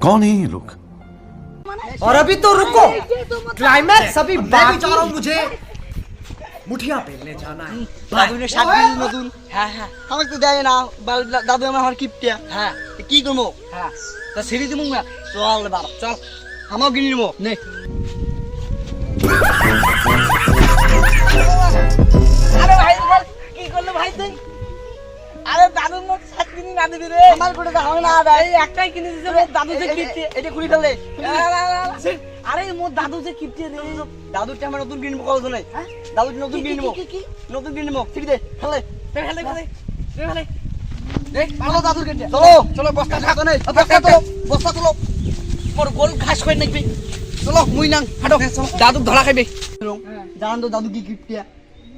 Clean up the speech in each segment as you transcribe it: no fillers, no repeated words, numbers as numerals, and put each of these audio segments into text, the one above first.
कौन है ये लोग? और अभी तो रुको, क्लाइमैक्स अभी बाकी। जा रहा हूँ, मुझे मुठिया पेलने जाना है। দাদু নে শাক দিল নতুন। হ্যাঁ হ্যাঁ আমাকে তো দেয় না, দাদু আমার কিপটিয়া। হ্যাঁ কি করবো? হ্যাঁ তা সিঁড়ি দিমু না। চল বাবা চল, আমাও কিনে নিবো নে। আরে ভাই কি করলো ভাই তুই? আরে দাদু মোক শাক কিনে না দিবি রে। আমার কোটে তো হবে না ভাই, একটাই কিনে দিছে। দাদু যে কিপটি এটা খুলি ফেলে। আরে মোর দাদু যে কিপটি রে, দাদুটা আমার নতুন কিনবো কল শুনে। দাদু নতুন কিনবো, নতুন কিনবো। ঠিক দে ফেলে ফেলে ফেলে ফেলে দেখ। চলো দাদুর কাছে চলো, চলো বস্তা খাতো নেই, বস্তা তো বস্তা তুলো। মোর গোল ঘাস করে নাকবি। চলো মুই নাং হাঁটো, দাদু ধরা খাইবে। জানান তো দাদু কি কিপটিয়া,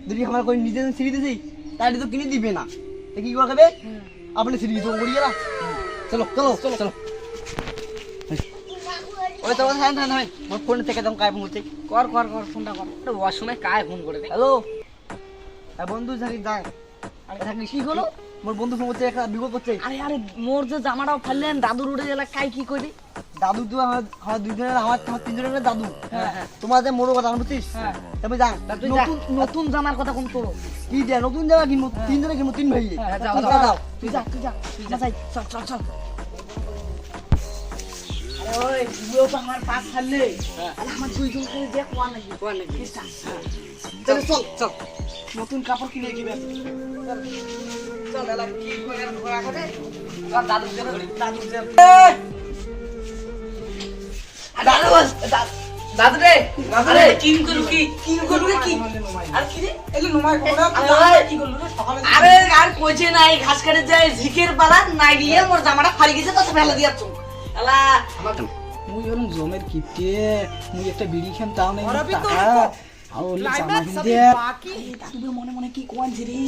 যদি আমার কই নিজে সিঁড়ি দিছি তাই তো কিনে দিবে না। তা কি করে খাবে? আপনি সিঁড়ি তো করি গেলা। চলো চলো চলো চলো। ওই তো হ্যাঁ হ্যাঁ হ্যাঁ মোর ফোন থেকে দাম কায় ফোন করতে। কর কর কর ফোনটা কর। তো ওর সময় কায় ফোন করে দে। হ্যালো এ বন্ধু থাকি যায়। আরে থাকি কি হলো? মোর বন্ধু ফোন করতে, একটা বিপদ করতে। আরে আরে মোর যে জামাটাও ফাললেন দাদুর উড়ে গেল, কাই কি কইলি? দাদু তো আমার দুজনের, আমার তিনজনের দাদু। তোমার যে মোর কথা বুঝছিস? তবে যান নতুন নতুন জামার কথা কোন তোর? কি দে নতুন জামা কিনবো, তিনজনে কিনবো, তিন ভাই। যাও যাও তুই যা তুই যা তুই যা, চল চল চল। আরে ওই তুইও তো আমার পাস ফাললে, আরে আমার দুইজন করে দেখ কোয়া নাকি চল চল চল। নতুন কাপড় কিনে দিবে। চল এলা কি করে ঘোরা খাবে। চল দাদু যে দাদু যে দাদু রে আরে কি করু কি কি আর কি রে এলে নমাই কোনা কি করলু রে সকালে? আরে আর কইছে নাই, ঘাস কাটে যায় ঝিকের পালা না গিয়ে মোর জামাটা ফাড়ি গেছে, তো ফেলা দিয়াছ এলা। মুই ওরম জমের কিপটে, মুই একটা বিড়ি খান তাও নাই। और अभी तो টাকা रुको, আর ওলি জামা क्लाइमैक्स अभी কিনতে। बाकी। দাদু মনে মনে কি কোয়ানছি রে?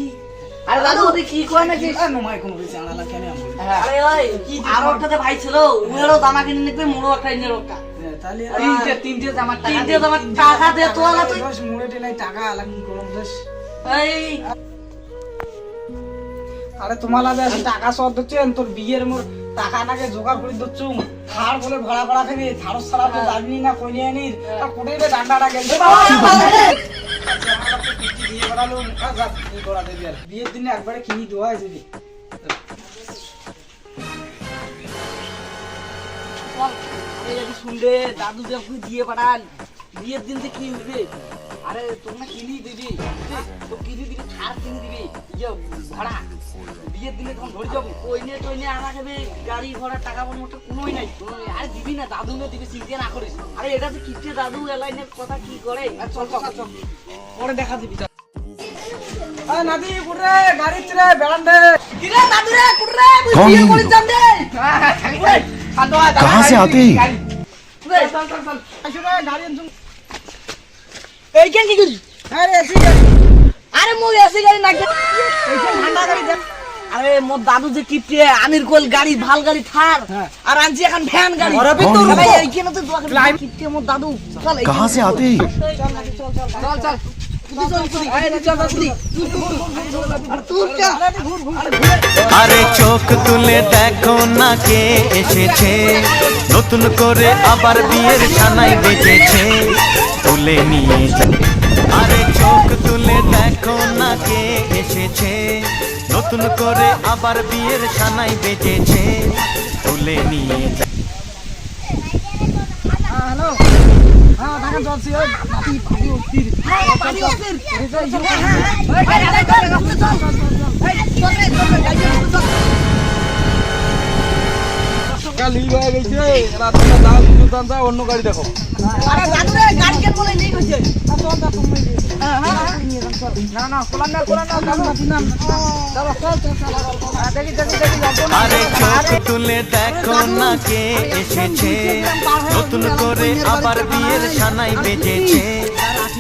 আরে দাদু ওদি কি কোয়া নাকি? নমাই কোন হইছে আনালা কেন আমি? আরে ওই আর ওটাতে ভাই ছিল, ওরও জামা কিনে নিতে, মোরও একটা ইনে রকা। তাহলে তিনটে জামা টাকা দে তো আলা তুই। দশ মুড়েতে নাই টাকা লাগি করম দশ। এই আরে তোমালা দে টাকা সদ দচ্ছেন, তোর বিয়ের মোর টাকা নাকে জোগাড় করে দচ্ছুম। খার বলে ভাড়া ভাড়া খাবি, থারস ছাড়া তো যাবি না কই নিয়ে নির। তা কোটে রে ডান্ডাটা গেল বিয়ে করালো মুখা যা কি করা দেবি আর। বিয়ের দিনে একবারে কিনি দেওয়া হয়েছে। শুনলে দাদু যে দিয়ে পাঠান বিয়ের দিন যে কি হবে? আরে তোমরা কিনি দিবি তো কিনি দিবি, খার কিনে দিবি, ইয়ে ভাড়া বিয়ের দিনে তখন ধরে যাবো। ওই নিয়ে টই নিয়ে আনা খাবে, গাড়ি ঘোড়া টাকা পয়সা কোনোই নাই। আরে দিবি না, দাদু নিয়ে দিবি, চিন্তা না করিস। আরে এটা যে কিপটে দাদু এলাইনের কথা কি করে। চল চল চল পরে দেখা দিবি। আরে নাদি কুড়ে গাড়ি চলে বেড়ান্ডে। কি রে দাদু রে কুড়ে তুই कौन বিয়ে है ये করে लोग? যান দে। कहाँ से आते हैं? চল চল চল আসুরে গাড়ি আনছুম। এই কেন কি করিস? আরে এসি গাড়ি, আরে মোর এসি গাড়ি না, এইখান ঠান্ডা গাড়ি দেন। আরে মোর দাদু যে কিপটে আমির কোল গাড়ি, ভাল গাড়ি থার, আর আনছি এখন ভ্যান গাড়ি। और अभी तो कौन है? रुको, এইখানে তো দোয়া কিপটে মোর দাদু। চল कहाँ से आते हैं? চল চল আরে চোখ তুলে দেখো না কে এসেছে, নতুন করে আবার বিয়ের সানাই বেজেছে, তুলে নিয়ে যা- আরে চোখ তুলে দেখো না কে এসেছে, নতুন করে আবার বিয়ের সানাই বেজেছে, তুলে নিয়ে যা- হ্যালো হ্যাঁ ঢাকা চলছি। ওই নাতি পানি উঠতির কালি হয়ে গেছে। এরা তোমরা যাও দুজন যাও, অন্য গাড়ি দেখো। আরে দাদু রে গাড়ি কে বলে নিয়ে গেছে? না না কোলা না কোলা না দাদু নাম চলো চল চল চল দেখি দেখি দেখি আরে চোখ তুলে দেখো না কে এসেছে, নতুন করে আবার বিয়ের সানাই বেজেছে,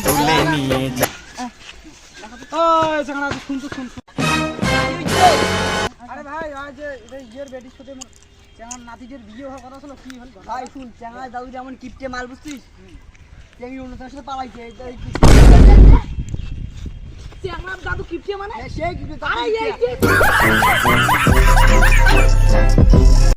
তুলে নিয়ে যা- ওই সেখানে শুন তো শুন। আরে ভাই আজ ইয়ের বেটি সাথে চেঙ্গার নাতিদের বিয়ে হওয়ার কথা ছিল, কি হল? ভাই শুন, চেঙ্গা দাদু যেমন কিপটে মাল বুঝছিস, চেঙ্গি অনুষ্ঠানের সাথে পালাইছে। চেঙ্গার দাদু কিপটে মানে সেই কিন্তু আরে এই